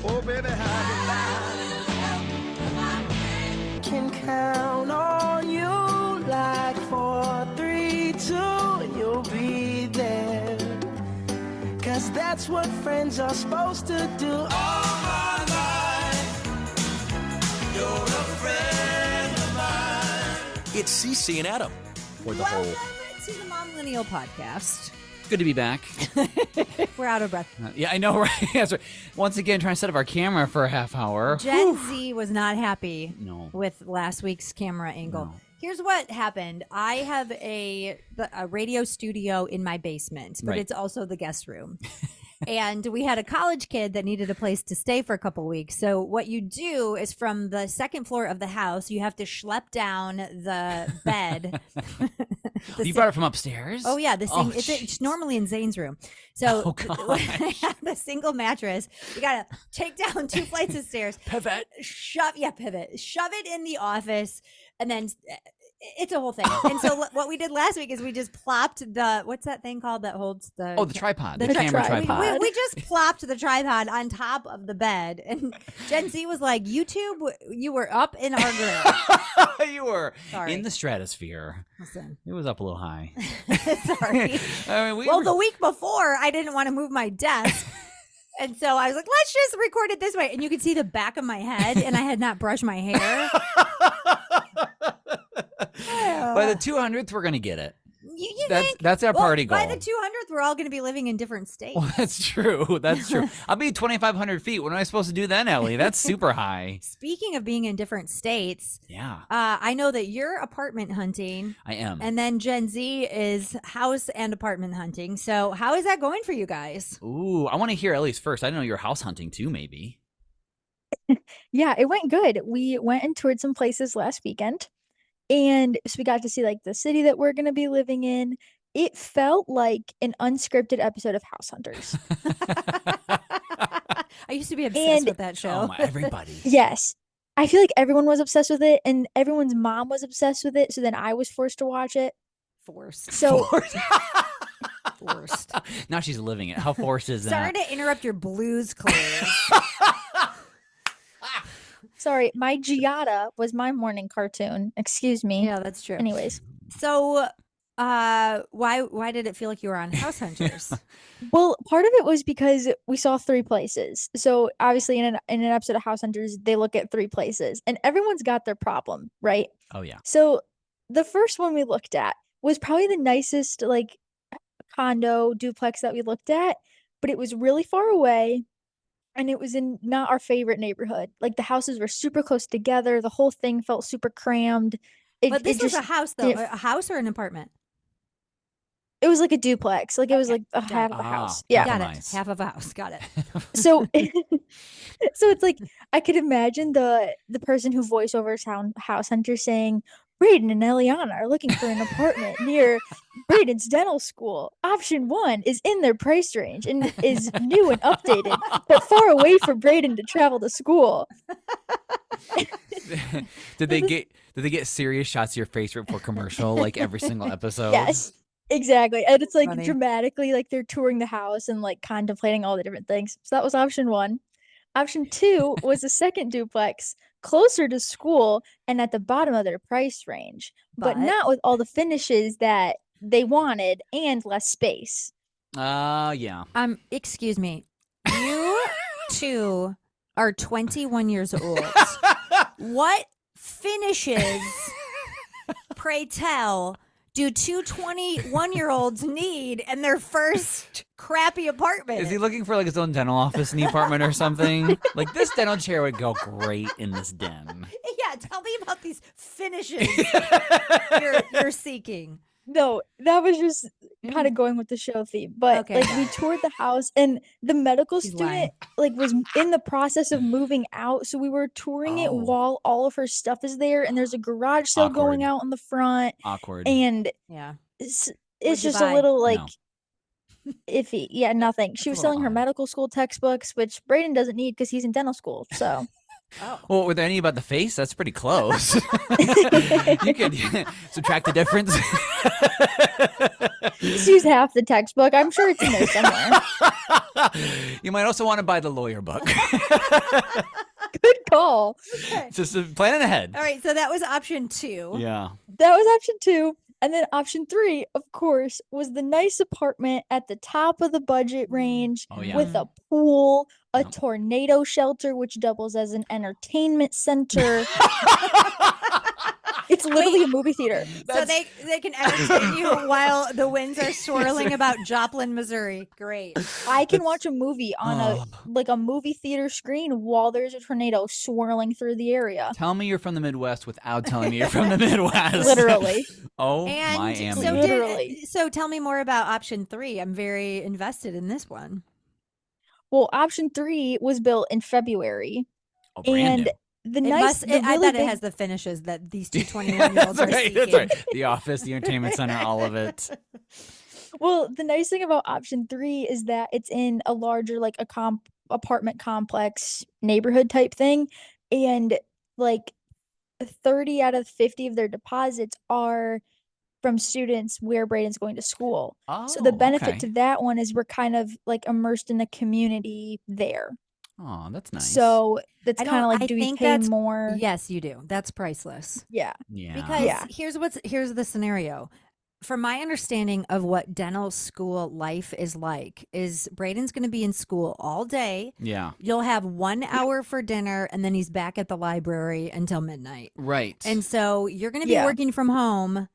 Oh, baby, how can count on you like 4, 3, 2, and you'll be there. 'Cause that's what friends are supposed to do. All my life, you're a friend of mine. It's Ceci and Adam for the Welcome whole. to the Momlennial podcast. Good to be back. We're out of breath. Yeah, I know, right? That's right. Once again, trying to set up our camera for a half hour. Gen Z was not happy No. with last week's camera angle. No. Here's what happened. I have a radio studio in my basement, but Right. it's also the guest room. And we had a college kid that needed a place to stay for a couple weeks. So what you do is from the second floor of the house, you have to schlep down the bed. You brought it from upstairs? Oh yeah, it's jeez. normally in Zane's room. So Oh, gosh. the single mattress, you gotta take down 2 flights of stairs, Pivot. shove it in the office, and then it's a whole thing. And so what we did last week is we just plopped what's that thing called that holds the Oh, the tripod. the The camera tripod. tripod. we just plopped the tripod on top of the bed, and Gen Z was like, "YouTube, you were up in our grill." You were Sorry. in the stratosphere. Listen, It was up a little high. sorry. I mean, Well, the week before, I didn't want to move my desk. And so I was like, let's just record it this way. And you could see the back of my head, and I had not brushed my hair. By the 200th, we're going to get it. You That's think? that's our Well, party goal. By the 200th, we're all going to be living in different states. Well, that's true. That's true. I'll be 2,500 feet. What am I supposed to do then, Ellie? That's super high. Speaking of being in different states, Yeah, I know that you're apartment hunting, I am. and then Gen Z is house and apartment hunting. So how is that going for you guys? Ooh, I want to hear Ellie's first. I didn't know you were house hunting too, maybe. Yeah, it went good. We went and toured some places last weekend. And so we got to see like the city that we're going to be living in. It felt like an unscripted episode of House Hunters. I used to be obsessed And- with that show. Oh my, everybody. Yes. I feel like everyone was obsessed with it and everyone's mom was obsessed with it. So then I was forced to watch it. Forced. So Forced. Now she's living it. How forced is that? Sorry to interrupt your blues clues. sorry, my Giada was my morning cartoon. Excuse me. Yeah, that's true. Anyways. So, why did it feel like you were on House Hunters? Well, part of it was because we saw 3 places. So obviously in an episode of House Hunters, they look at 3 places and everyone's got their problem, right? Oh yeah. So the first one we looked at was probably the nicest like condo duplex that we looked at, but it was really far away and it was in not our favorite neighborhood. Like the houses were super close together. The whole thing felt super crammed. But this was a house, though. it- A house or an apartment? It was like a duplex. Like it was Okay, like a got half it. of a house. Ah, Yeah. Got nice. it. Half of a house. Got it. So so it's like I could imagine the person who voiceovers House Hunter saying, Braden and Eliana are looking for an apartment near Braden's dental school. Option 1 is in their price range and is new and updated, but far away for Braden to travel to school. Did they get serious shots of your face right before commercial like every single episode? Yes, exactly. And it's like Funny. dramatically like they're touring the house and like contemplating all the different things. So that was option 1. Option 2 was a second duplex closer to school and at the bottom of their price range, but But- not with all the finishes that they wanted and less space. Yeah. Excuse me. You two are 21 years old. What finishes, pray tell, do 2 21-year-olds need in their first crappy apartment? Is he looking for like his own dental office in the apartment or something? Like this dental chair would go great in this den. Yeah, tell me about these finishes you're seeking. No, that was just kind of going with the show theme. But Okay. like we toured the house and the medical She's student lying. like was in the process of moving out. So we were touring it Oh. while all of her stuff is there and there's a garage sale going Awkward. out in the front. Awkward. And Yeah. it's What'd you just a buy? little like No. iffy. Yeah, nothing. She a was little selling her odd. medical school textbooks, which Braden doesn't need because he's in dental school. So Oh. Well, were there any about the face? That's pretty close. You could subtract the difference. Just use half the textbook. I'm sure it's in there somewhere. You might also want to buy the lawyer book. Good call. Just planning ahead. All right, so that was option 2. Yeah. That was option 2. And then option 3, of course, was the nice apartment at the top of the budget range Oh, yeah. with a pool, a Yep. tornado shelter, which doubles as an entertainment center. It's literally a movie theater. So they can entertain you while the winds are swirling about Joplin, Missouri. Great. I can watch a movie on a movie theater screen while there's a tornado swirling through the area. Tell me you're from the Midwest without telling me you're from the Midwest. Literally. Oh, And my Amy. so, Literally. so tell me more about option 3. I'm very invested in this one. Well, option 3 was built in February. Oh, brand And new. the It nice must, the I really bet big, it has the finishes that these two 21-year-olds That's are right. seeking. That's right. The office, the entertainment center, all of it. Well, the nice thing about option 3 is that it's in a larger like apartment complex neighborhood type thing, and like 30 out of 50 of their deposits are from students where Braden's going to school. So the Oh, benefit okay. to that one is we're kind of like immersed in the community there. Oh, that's nice. So that's I kind of don't- like, I do we think pay that's- more? Yes, you do. That's priceless. Yeah. yeah. Because Yeah. here's the scenario. From my understanding of what dental school life is like, is Braden's going to be in school all day. Yeah. You'll have 1 hour for dinner, and then he's back at the library until midnight. Right. And so you're going to be Yeah. working from home.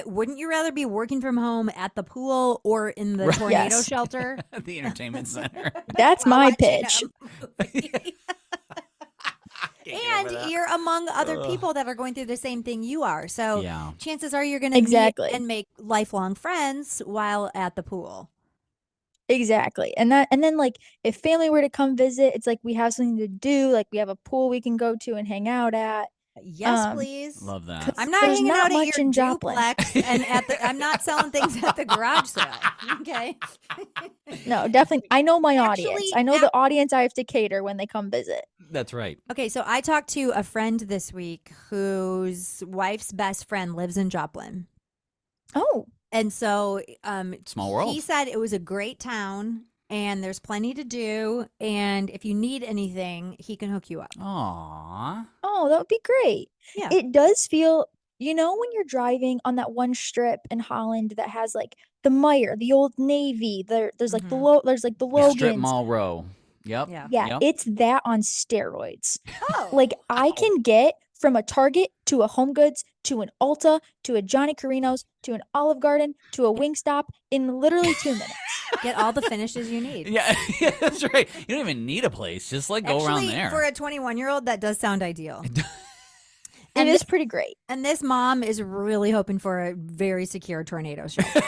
Wouldn't you rather be working from home at the pool or in the Right. tornado Yes. shelter? the entertainment center. That's while my watching pitch. a movie? And you're among other Ugh. people that are going through the same thing you are. So Yeah. chances are you're going to Exactly. meet and make lifelong friends while at the pool. Exactly. And then like if family were to come visit, it's like we have something to do, like we have a pool we can go to and hang out at. Yes, please. Love that. I'm not There's hanging not out at much your in Joplin. duplex and I'm not selling things at the garage sale. Okay. No, definitely. I know my audience. Actually, I know the audience I have to cater when they come visit. That's right. Okay, so I talked to a friend this week whose wife's best friend lives in Joplin. Oh, And so Small world. he said it was a great town and there's plenty to do. And if you need anything, he can hook you up. Aww. oh, that would be great. Yeah. It does feel, when you're driving on that one strip in Holland that has like the Meyer, the Old Navy, there's like there's like the The strip Logans. mall row. Yep. Yeah. Yeah, Yep. it's that on steroids. Oh. Like I can get from a Target to a Home Goods to an Ulta to a Johnny Carino's to an Olive Garden to a Wingstop in literally 2 minutes. Get all the finishes you need. Yeah, that's right. You don't even need a place. Just like go around Actually, there. for a 21-year-old, that does sound ideal. It And is pretty great. And this mom is really hoping for a very secure tornado shelter.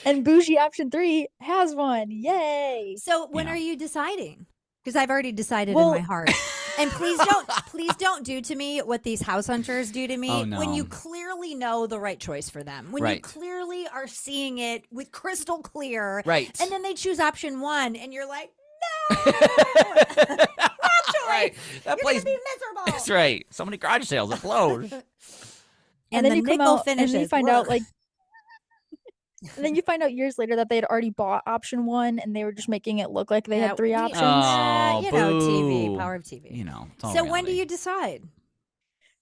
And bougie option 3 has one. Yay. So when Yeah. are you deciding? Because I've already decided Well- in my heart. And please don't do to me what these house hunters do to me Oh, when you no. clearly know the right choice for them. When you Right. clearly are seeing it with crystal clear. Right. And then they choose option 1 and you're like, Right. That you're place. gonna be miserable. That's right. So many garage sales explode. And then the you come nickel out finishes. and then you find out Ugh. like and then you find out years later that they had already bought option 1 and they were just making it look like they Yeah, had 3 we- options. Oh, you know, TV, boo. power of TV. You know. It's all So when do reality. you decide?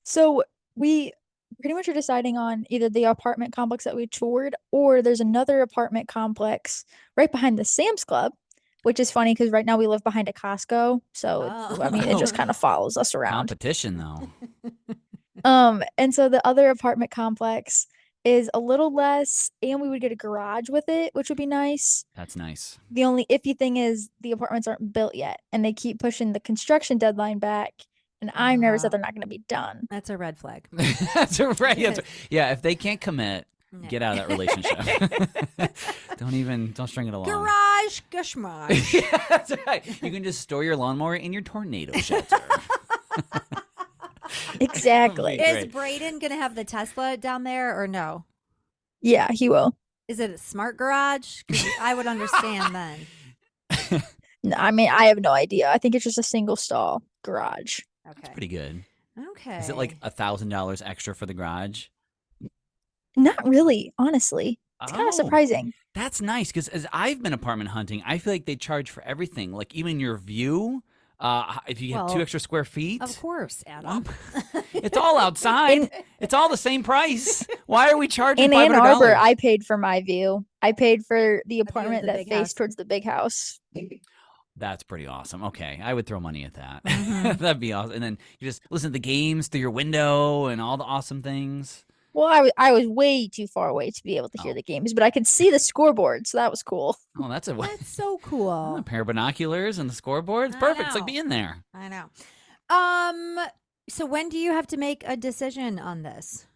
So we pretty much are deciding on either the apartment complex that we toured or there's another apartment complex right behind the Sam's Club, which is funny because right now we live behind a Costco. So I mean, it just kind of follows us around. Competition, though. And so the other apartment complex is a little less, and we would get a garage with it, which would be nice. That's nice. The only iffy thing is the apartments aren't built yet, and they keep pushing the construction deadline back. And I'm nervous that they're not going to be done. That's a red flag. That's right. That's right. Yeah, if they can't commit, No. get out of that relationship. Don't string it along. Garage gushmash. Yeah, that's right. You can just store your lawnmower in your tornado shelter. Exactly. Great. Is Braden gonna have the Tesla down there or no? Yeah, he will. Is it a smart garage? 'Cause I would understand then. No, I mean, I have no idea. I think it's just a single stall garage. Okay. Pretty good. Okay. Is it like $1,000 extra for the garage? Not really, honestly. It's kind of Oh, surprising. that's nice because as I've been apartment hunting, I feel like they charge for everything, like even your view. If you have 2 Well, extra square feet, Of course, Adam. it's all outside. It's all the same price. Why are we charging In Ann Arbor, $500? I paid for my view. I paid for the of apartment the that big faced house. towards the big house. That's pretty awesome. Okay, I would throw money at that. Mhm. That'd be awesome. And then you just listen to the games through your window and all the awesome things. Well, I was way too far away to be able to hear Oh. the games, but I could see the scoreboard, so that was cool. Oh, that's a That's so cool. a pair of binoculars and the scoreboard. It's I perfect. It's like know. being there. I know. So when do you have to make a decision on this?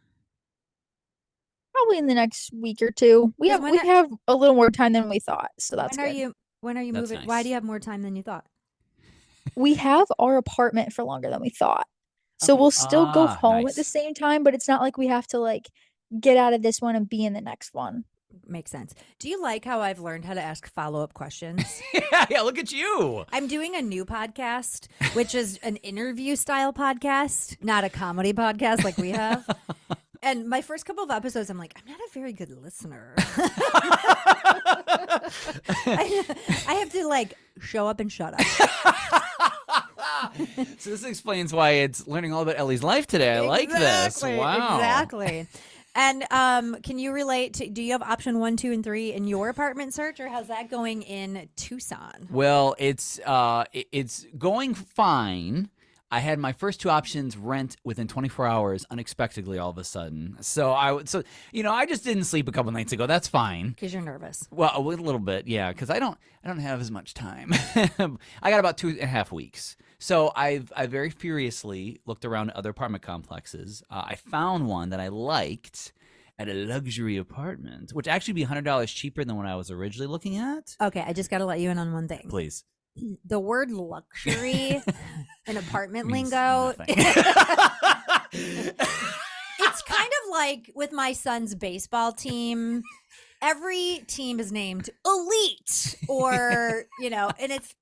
Probably in the next week or two. We 'Cause have when we are- have a little more time than we thought, so that's when are good. you That's moving? Why nice. do you have more time than you thought? We have our apartment for longer than we thought. So we'll still go home at the Nice. same time, but it's not like we have to like get out of this one and be in the next one. Makes sense. Do you like how I've learned how to ask follow-up questions? Yeah, look at you. I'm doing a new podcast, which is an interview style podcast, not a comedy podcast like we have. And my first couple of episodes, I'm like, I'm not a very good listener. I have to like show up and shut up. So this explains why it's learning all about Ellie's life today. I like this. Exactly, Wow. Exactly. And can you relate to, do you have option 1, 2, and 3 in your apartment search, or how's that going in Tucson? Well, it's going fine. I had my first 2 options rent within 24 hours unexpectedly all of a sudden. So I just didn't sleep a couple nights ago. That's fine. Because you're nervous. Well, a little bit, yeah, because I don't have as much time. I got about 2.5 weeks. So I very furiously looked around other apartment complexes. I found one that I liked at a luxury apartment, which actually be $100 cheaper than what I was originally looking at. Okay, I just got to let you in on one thing. Please. The word luxury in apartment Means lingo. nothing. It's kind of like with my son's baseball team. Every team is named elite, or and it's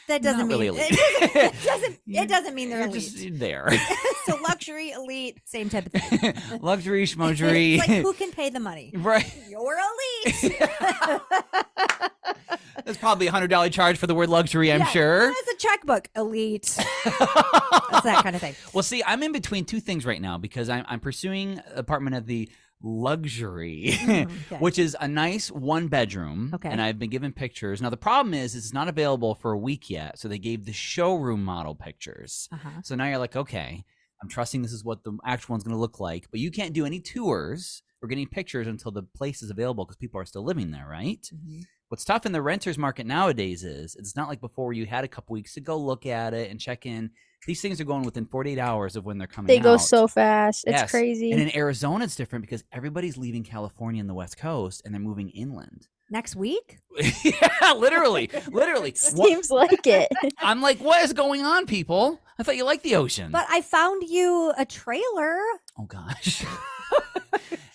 that doesn't Not mean really elite. it doesn't mean they're You're elite. just there. So luxury, elite, same type of thing. Luxury, It's schmogery. like who can pay the money? Right. You're elite. There's probably $100 charge for the word luxury, I'm Yeah, sure. It's a checkbook. Elite. That's that kind of thing. Well, see, I'm in between 2 things right now because I'm pursuing apartment of the luxury, Okay. which is a nice 1-bedroom. Okay. And I've been given pictures. Now, the problem is it's not available for a week yet. So they gave the showroom model pictures. Uh-huh. So now you're like, okay, I'm trusting this is what the actual one's going to look like. But you can't do any tours or get any pictures until the place is available because people are still living there, right? Mm-hmm. What's tough in the renters market nowadays is it's not like before where you had a couple weeks to go look at it and check in. These things are going within 48 hours of when they're coming They out. go so fast. It's Yes. crazy. And in Arizona, it's different because everybody's leaving California and the West Coast and they're moving inland. Next week? Yeah, literally. What- Seems like it. I'm like, what is going on, people? I thought you liked the ocean. But I found you a trailer. Oh, gosh.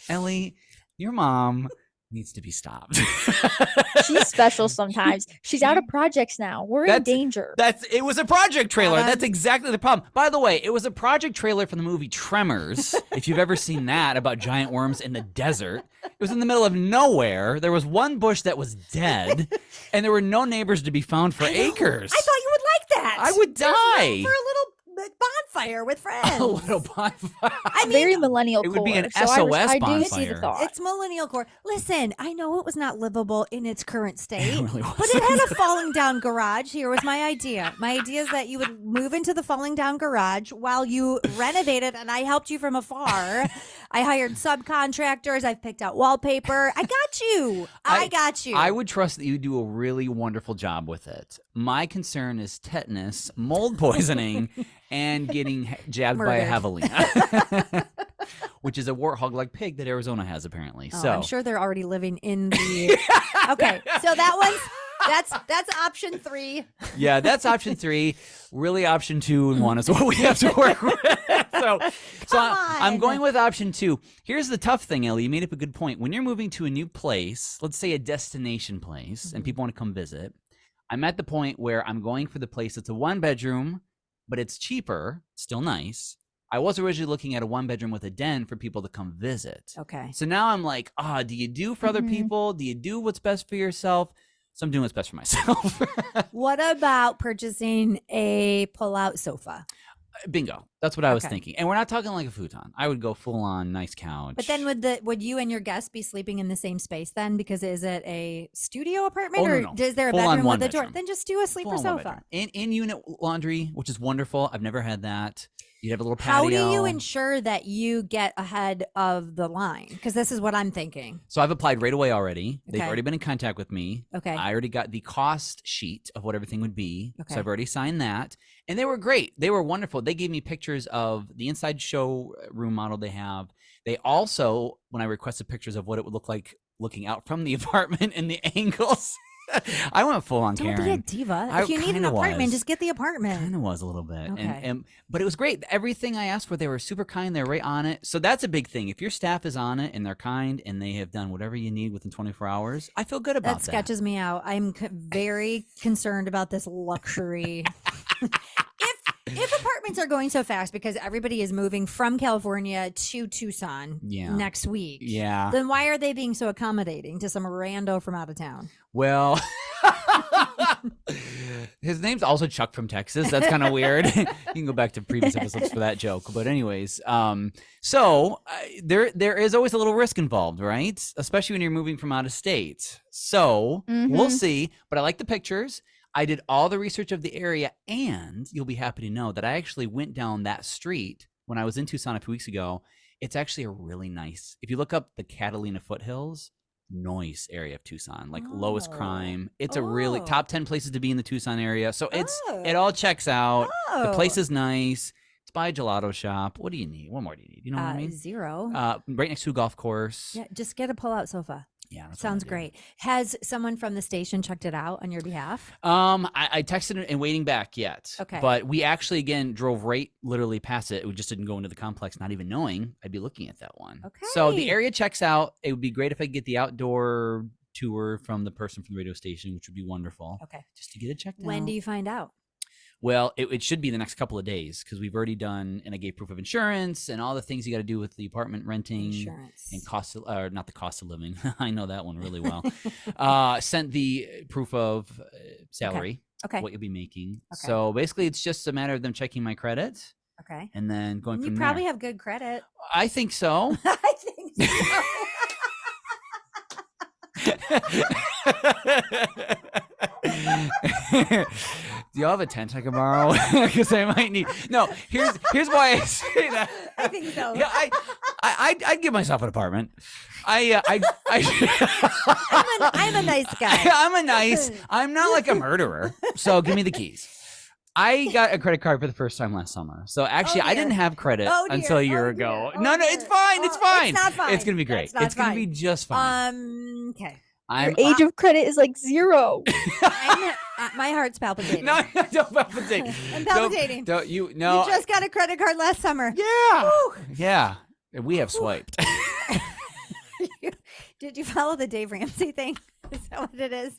Ellie, your mom needs to be stopped. She's special sometimes. She's out of projects now. We're in danger. It was a project trailer. Adam. That's exactly the problem. By the way, it was a project trailer from the movie Tremors. If you've ever seen that about giant worms in the desert, it was in the middle of nowhere. There was one bush that was dead, and there were no neighbors to be found for acres. I thought you would like that. I would There's die. room for a little bonfire with friends. A little bonfire. I mean, Very millennial It would be core. an So SOS I do see the bonfire. thought. it's millennial core. Listen, I know it was not livable in its current state, It really but it had a falling down garage. Here was my idea. My idea is that you would move into the falling down garage while you renovated, and I helped you from afar. I hired subcontractors. I've picked out wallpaper. I got you. I got you. I would trust that you do a really wonderful job with it. My concern is tetanus, mold poisoning, and getting jabbed by a Murdered. javelina, which is a warthog-like pig that Arizona has apparently. Oh, So I'm sure they're already living in the. Okay, so that one's that's option 3. yeah, that's option 3. Really, option 2 and 1 is what we have to work with. So Come I'm on. going with option 2. Here's the tough thing, Ellie. You made up a good point. When you're moving to a new place, let's say a destination place, and people want to come visit, I'm at the point where I'm going for the place that's a 1-bedroom, but it's cheaper, still nice, I was originally looking at a 1-bedroom with a den for people to come visit. Okay. So now I'm like, do you do for other people? Do you do what's best for yourself? So I'm doing what's best for myself. What about purchasing a pull-out sofa? Bingo. That's what I was Okay. thinking. And we're not talking like a futon. I would go full on nice couch. But then would you and your guests be sleeping in the same space then? Because is it a studio apartment Oh, or no. is there a Full on bedroom one with a door? bedroom. Then just do a sleeper Full on one sofa. bedroom. In-unit laundry, which is wonderful. I've never had that. You have a little How patio. do you ensure that you get ahead of the line? Because this is what I'm thinking. So I've applied right away already. They've Okay. already been in contact with me. Okay. I already got the cost sheet of what everything would be. Okay. So I've already signed that. And they were great. They were wonderful. They gave me pictures of the inside showroom model they have. They also, when I requested pictures of what it would look like looking out from the apartment and the angles, I went full on Don't Karen. be a diva. I If you need an kinda apartment, was. just get the apartment. Kind of was a little bit. Okay. But it was great. Everything I asked for, they were super kind. They were right on it. So that's a big thing. If your staff is on it and they're kind and they have done whatever you need within 24 hours, I feel good about That sketches me out. I'm very concerned about this luxury. If apartments are going so fast because everybody is moving from California to Tucson Yeah. next week, Yeah. then why are they being so accommodating to some rando from out of town? Well, his name's also Chuck from Texas. That's kind of weird. You can go back to previous episodes for that joke. But anyways, there is always a little risk involved, right? Especially when you're moving from out of state. So we'll see. But I like the pictures. I did all the research of the area, and you'll be happy to know that I actually went down that street when I was in Tucson a few weeks ago. It's actually a really nice, if you look up the Catalina foothills, nice area of Tucson, like lowest crime. It's a really top 10 places to be in the Tucson area. So it all checks out. The place is nice. It's by a gelato shop. What do you need? What more do you need? You know what I mean? Zero. Right next to a golf course. Yeah, just get a pull-out sofa. Yeah, that's what Sounds I do. great. Has someone from the station checked it out on your behalf? I texted and waiting back yet. Okay. But we actually, again, drove right literally past it. We just didn't go into the complex, not even knowing I'd be looking at that one. Okay. So the area checks out. It would be great if I could get the outdoor tour from the person from the radio station, which would be wonderful. Okay. Just to get it checked out. When do you find out? Well, it should be the next couple of days because we've already done, and I gave proof of insurance and all the things you got to do with the apartment renting Insurance. and not the cost of living. I know that one really well. Sent the proof of salary, Okay. what you'll be making. Okay. So basically, it's just a matter of them checking my credit Okay. and then going You from probably there. have good credit. I think so. I think so. Do y'all have a tent I can borrow? Because I might need. No, here's why I say that. I think so. Yeah, I'd give myself an apartment. I'm a nice guy. I'm not like a murderer. So give me the keys. I got a credit card for the first time last summer. So actually, I didn't have credit Oh, dear. until a year Oh, ago. dear. No, Oh, it's dear. fine. It's Oh, fine. it's not fine. It's gonna be great. That's not It's gonna be fine. just fine. Okay. I'm Your age of credit is like 0. My heart's palpitating. no, don't palpitate. I'm palpitating. Don't you? No. You just got a credit card last summer. Yeah. Woo. Yeah. We have swiped. Did you follow the Dave Ramsey thing? Is that what it is?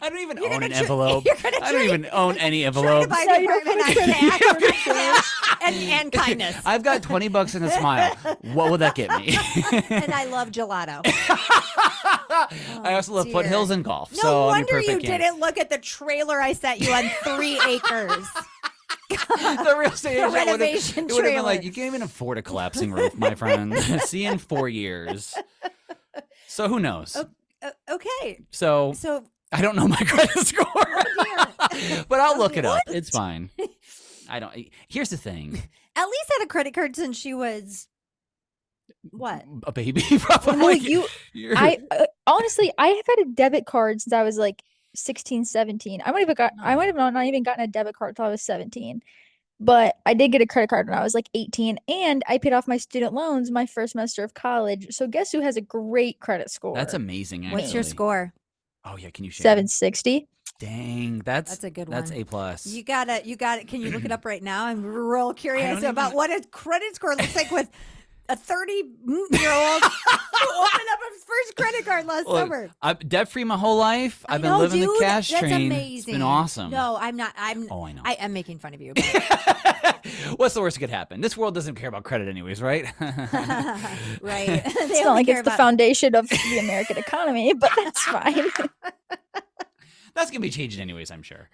I don't even You're own gonna an tr- envelope. you're gonna I don't try- even own any Trying to envelopes. buy No, the you don't apartment on have cash and kindness. I've got $20 and a smile. What would that get me? And I love gelato. I also love dear. foothills and golf. No so I'm wonder your you perfect candidate. didn't look at the trailer I sent you on 3 acres. The real estate agent would renovation have been like, trailer. you can't even afford a collapsing roof, my friend. See you in 4 years. So who knows? Okay. So So, I don't know my credit score, dear. but I'll look it up. What? It's fine. I don't. Here's the thing. At least had a credit card since she was what? A baby, probably. Well, you, You're- I honestly, I have had a debit card since I was like 16, 17. I might have not even gotten a debit card till I was 17. But I did get a credit card when I was like 18, and I paid off my student loans my first semester of college. So guess who has a great credit score? That's amazing. Actually. What's your score? Oh yeah, can you share? 760. Dang, that's a good That's one. A plus. You got it. Can you look it up right now? I'm real curious don't about even- what a credit score looks like with a 30-year-old who opened up his first credit card last summer. I'm debt free my whole life. I've been living the cash that's train. amazing. It's been awesome. No, I'm not. I know. I am making fun of you. But What's the worst that could happen? This world doesn't care about credit anyways, right? right. It's not like it's the foundation of the American economy, but that's fine. That's going to be changing anyways, I'm sure.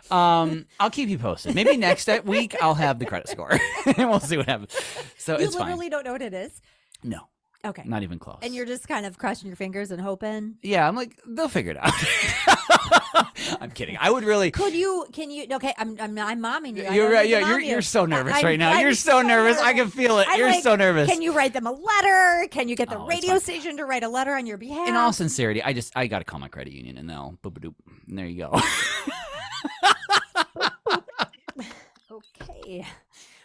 I'll keep you posted. Maybe next week I'll have the credit score and we'll see what happens. So it's fine. You literally don't know what it is? No. Okay. Not even close. And you're just kind of crossing your fingers and hoping? Yeah, I'm like, they'll figure it out. I'm kidding. I would really. Can you? Okay, I'm momming you. You're right. Yeah, you're so nervous right now. You're so nervous. I can feel it. You're so nervous. Can you write them a letter? Can you get the radio station to write a letter on your behalf? In all sincerity, I got to call my credit union and they'll boop-a-doop. And there you go. Okay.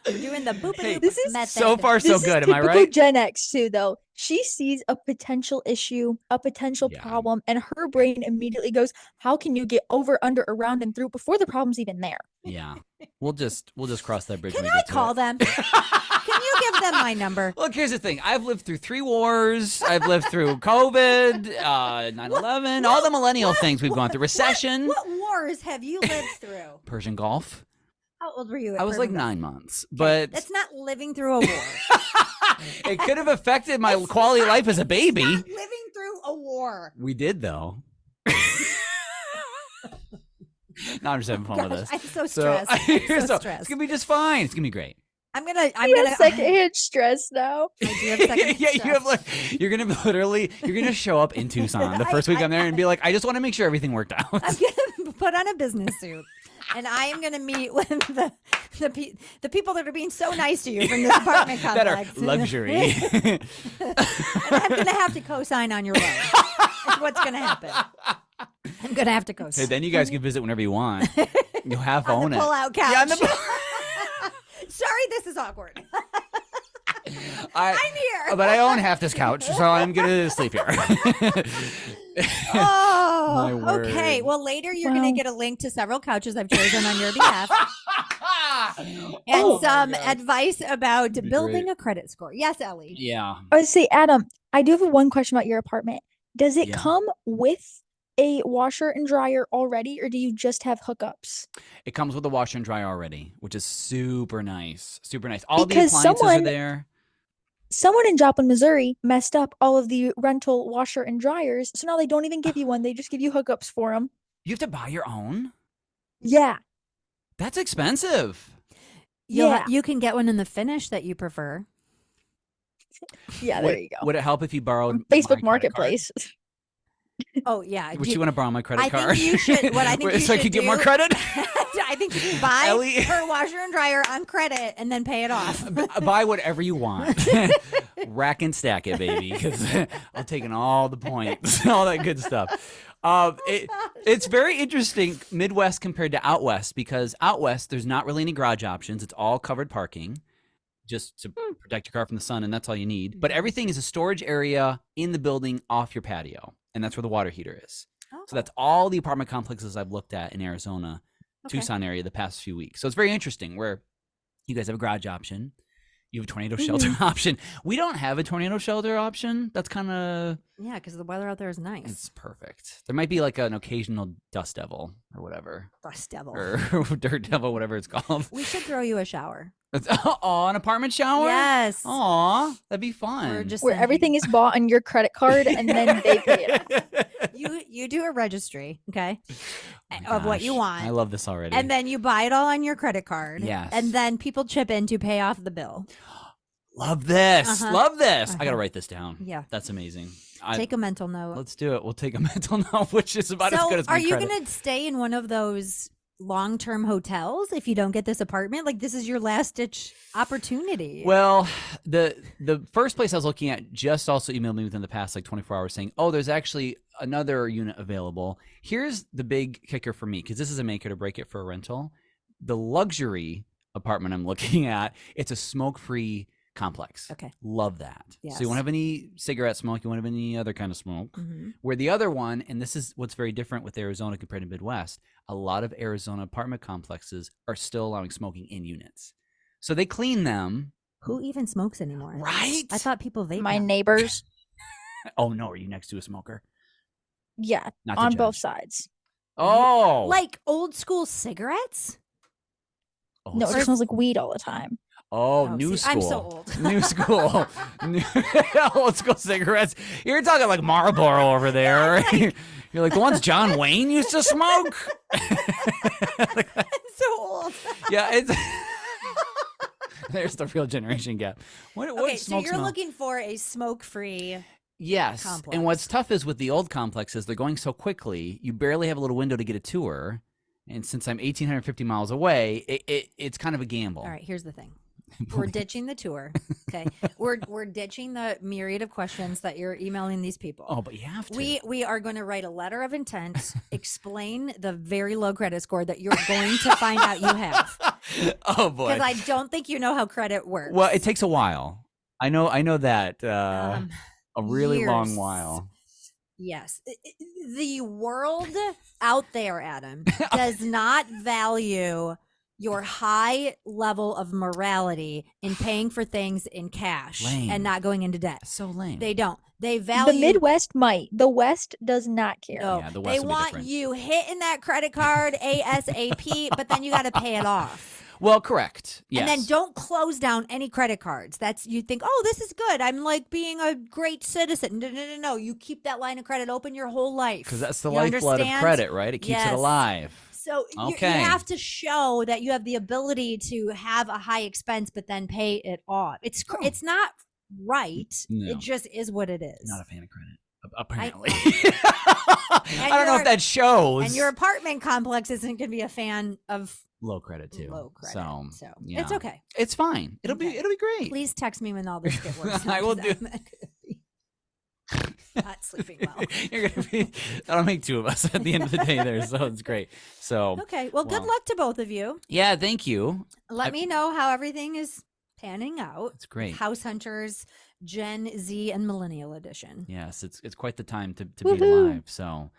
We're doing the boop This is method. So far so good. Am I typical right? Gen X too, though. She sees a potential issue, a potential problem, and her brain immediately goes, "How can you get over, under, around, and through before the problem's even there?" Yeah, we'll just cross that bridge. Can when we I get to call it. them? Can you give them my number? Look, here's the thing. I've lived through 3 wars. I've lived through COVID, 9/11, all the millennial things we've gone through. Recession. What wars have you lived through? Persian Gulf. How old were you? I was like 9 months, but that's not living through a war. it could have affected my quality of life as a baby. Not living through a war. We did though. No, I'm just having fun with this. I'm so stressed. I'm so stressed. It's gonna be just fine. It's gonna be great. I'm gonna secondhand stress now. I do have secondhand Yeah, stress. you have you're gonna show up in Tucson the first week I'm there and be like, I just want to make sure everything worked out. I'm gonna put on a business suit, and I am gonna meet with the people that are being so nice to you from this apartment that complex. are luxury. And I'm gonna have to co-sign on your loan. That's what's gonna happen. I'm gonna have to co-sign. Hey, then you guys can visit whenever you want. You have to on own the it. pull-out couch. Yeah, on the Sorry, this is awkward. I'm here. But I own half this couch, so I'm gonna sleep here. My word. Okay. Well, later you're going to get a link to several couches I've chosen on your behalf. And some advice about building a credit score. Yes, Ellie. Yeah. I would say, Adam, I do have one question about your apartment. Does it Yeah. come with a washer and dryer already, or do you just have hookups? It comes with a washer and dryer already, which is super nice. Super nice. All Because the appliances are there. Someone in Joplin, Missouri messed up all of the rental washer and dryers, so now they don't even give you one. They just give you hookups for them. You have to buy your own? Yeah. That's expensive. Yeah. You can get one in the finish that you prefer. Yeah, there you go. Would it help if you borrowed my Facebook credit Marketplace. Oh, yeah. Would you want to borrow my credit card? I think you should. What I think you so I should could get do- more credit? I think you can buy Ellie- her washer and dryer on credit and then pay it off. Buy whatever you want. Rack and stack it, baby, because I'm taking all the points, all that good stuff. It's very interesting, Midwest compared to out West, because out West, there's not really any garage options. It's all covered parking just to protect your car from the sun, and that's all you need. But everything is a storage area in the building off your patio, and that's where the water heater is. Oh. So that's all the apartment complexes I've looked at in Arizona, Okay. Tucson area the past few weeks. So it's very interesting where you guys have a garage option. You have a tornado shelter option. We don't have a tornado shelter option. That's kind of... Yeah, because the weather out there is nice. It's perfect. There might be like an occasional dust devil or whatever. Dust devil. Or dirt devil, whatever it's called. We should throw you a shower. Aw, an apartment shower? Yes. Aw, that'd be fun. We're just Where saying. everything is bought on your credit card and then they pay it off. You do a registry, okay, Oh my of what you gosh, want. I love this already. And then you buy it all on your credit card. Yes. And then people chip in to pay off the bill. Love this. Uh-huh. Love this. I got to Uh-huh. write this down. Yeah. That's amazing. Take a mental note. Let's do it. We'll take a mental note, which is about as good as my are you credit. going to stay in one of those long-term hotels if you don't get this apartment? Like, this is your last-ditch opportunity. Well, the first place I was looking at just also emailed me within the past like 24 hours saying, oh, there's actually another unit available. Here's the big kicker for me, because this is a make it or break it for a rental. The luxury apartment I'm looking at, it's a smoke-free complex. Okay. Love that. Yes. So you won't have any cigarette smoke. You won't have any other kind of smoke. Mhm. Where the other one, and this is what's very different with Arizona compared to Midwest, a lot of Arizona apartment complexes are still allowing smoking in units. So they clean them, Who even smokes anymore? Right? I thought people vape. My now. neighbors. Oh no, are you next to a smoker? Yeah, Not to on both judge. sides. Oh, Like old school cigarettes. old No, it school. just smells like weed all the time. Oh, Oh, new see, school. I'm so old. New school. Old school cigarettes. You're talking like Marlboro over there. You're like the ones John Wayne used to smoke. I'm so old. Yeah, it's. There's the real generation gap. What Okay, so smoke you're smell? looking for a smoke-free. Yes, complex. and what's tough is with the old complexes, they're going so quickly, you barely have a little window to get a tour. And since I'm 1,850 miles away, it's kind of a gamble. All right, here's the thing. We're ditching the tour. Okay, we're ditching the myriad of questions that you're emailing these people. Oh, but you have to. We are going to write a letter of intent, explain the very low credit score that you're going to find out you have. Oh boy. Because I don't think you know how credit works. Well, it takes a while. I know that a really long years. while. Yes. The world out there, Adam, does not value your high level of morality in paying for things in cash Lame. and not going into debt. So lame. They don't. They value The Midwest might. The West does not care. No, Yeah, the they West will be want different. you hitting that credit card ASAP, but then you got to pay it off. Well, correct. Yes. And then don't close down any credit cards. That's you think, oh, this is good. I'm like being a great citizen. No. You keep that line of credit open your whole life. Because that's the You lifeblood of understand? credit, right? It keeps Yes. it alive. So you Okay. have to show that you have the ability to have a high expense, but then pay it off. It's not right. No. It just is what it is. Not a fan of credit, apparently. And I don't know if your- that shows. And your apartment complex isn't going to be a fan of low credit too. low credit. So, So yeah. it's okay. It's fine. It'll Okay. be great. Please text me when all this gets worse. I will do. Not sleeping well. You're gonna be. That'll make two of us at the end of the day there. So it's great. So Okay. Well, good Well. luck to both of you. yeah, thank you. Let me know how everything is panning out. It's great. House Hunters, Gen Z, and Millennial Edition. Yes, it's quite the time to be Woohoo. alive. So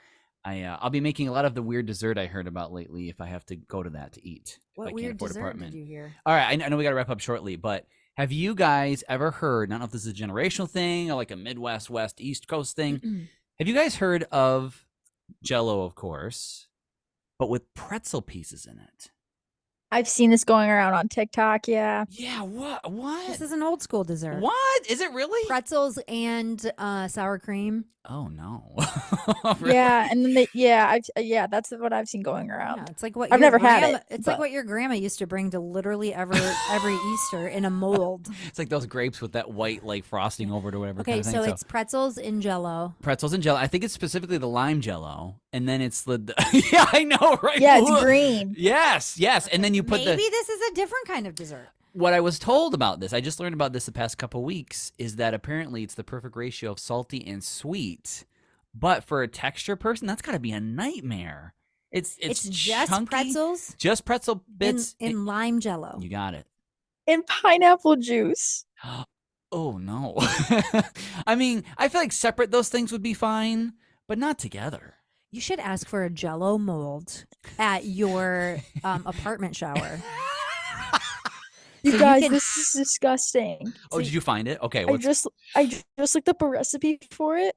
I'll be making a lot of the weird dessert I heard about lately if I have to go to that to eat. if I What can't weird afford dessert apartment. did you hear? All right, I know we got to wrap up shortly, but have you guys ever heard? I don't know if this is a generational thing or like a Midwest, West, East Coast thing. Have you guys heard of Jell-O, of course, but with pretzel pieces in it? I've seen this going around on TikTok. Yeah. Yeah. What? This is an old school dessert. What is it really? Pretzels and sour cream. Oh no. Yeah, and then that's what I've seen going around. Yeah, it's like what I've your never had grandma- it, It's like but- what your grandma used to bring to literally every Easter in a mold. It's like those grapes with that white like frosting over it or whatever. Okay, kind of thing. so it's pretzels in Jell-O. pretzels and Jell-O. I think it's specifically the lime Jell-O, and then it's the yeah, I know, right? Yeah, it's green. Yes, and then you put Maybe this is a different kind of dessert. what I was told about this. I just learned about this the past couple weeks. Is that apparently it's the perfect ratio of salty and sweet, but for a texture person, that's got to be a nightmare. It's just chunky, pretzels just pretzel bits. in lime Jell-O. You got it. And pineapple juice. Oh no. I mean, I feel like separate those things would be fine, but not together. You should ask for a Jell-O mold at your apartment shower. You So you guys, can- this is disgusting. Oh, did you find it? Okay. I just looked up a recipe for it,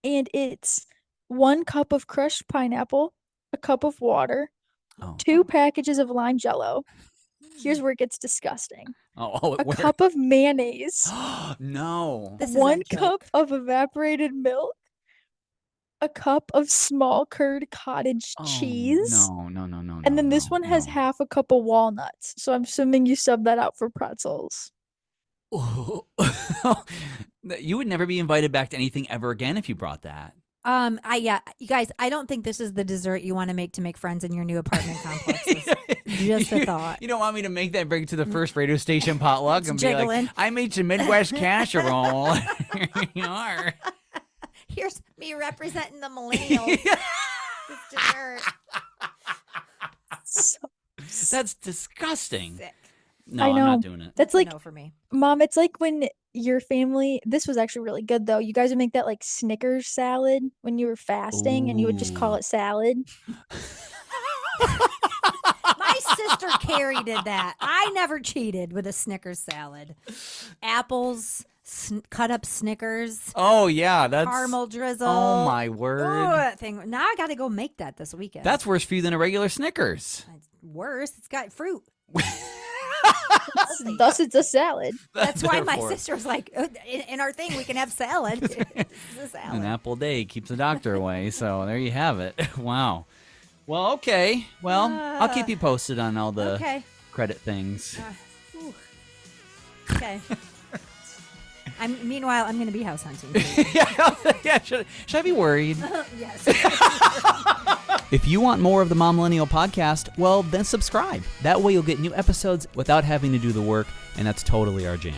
and it's 1 cup of crushed pineapple, a cup of water, Oh. 2 packages of lime Jell-O. Here's where it gets disgusting. Oh, A where? cup of mayonnaise, No. This is a 1 joke. cup of evaporated milk, a cup of small curd cottage Oh, cheese, No. and then this no, one has no. half a cup of walnuts. So I'm assuming you sub that out for pretzels. You would never be invited back to anything ever again if you brought that. You guys, I don't think this is the dessert you want to make friends in your new apartment complexes. Just a thought. You don't want me to make that bring to the first radio station potluck It's and be like, jiggling. I made some Midwest casserole. Here you are. Here's me representing the millennials. This dessert. So That's disgusting. Sick. No, I I'm know. not doing it. that's like, no for me. Mom, it's like when your family, this was actually really good though. You guys would make that like Snickers salad when you were fasting and you would just call Ooh. it salad. My sister Carrie did that. I never cheated with a Snickers salad. Apples, cut up Snickers, Oh yeah, that's caramel drizzle. Oh my word. Ooh, that thing. Now I got to go make that this weekend. That's worse for you than a regular Snickers. It's worse. It's got fruit. Thus, it's a salad. That's why my Therefore. sister was like, in our thing, we can have salad. This is a salad. An apple a day keeps the doctor away. So there you have it. Wow. Well, okay. Well, I'll keep you posted on all the Okay. credit things. Ooh. Okay. Meanwhile, I'm going to be house hunting. Yeah. Should I be worried? Yes. If you want more of the Momlennial podcast, well, then subscribe. That way you'll get new episodes without having to do the work, and that's totally our jam.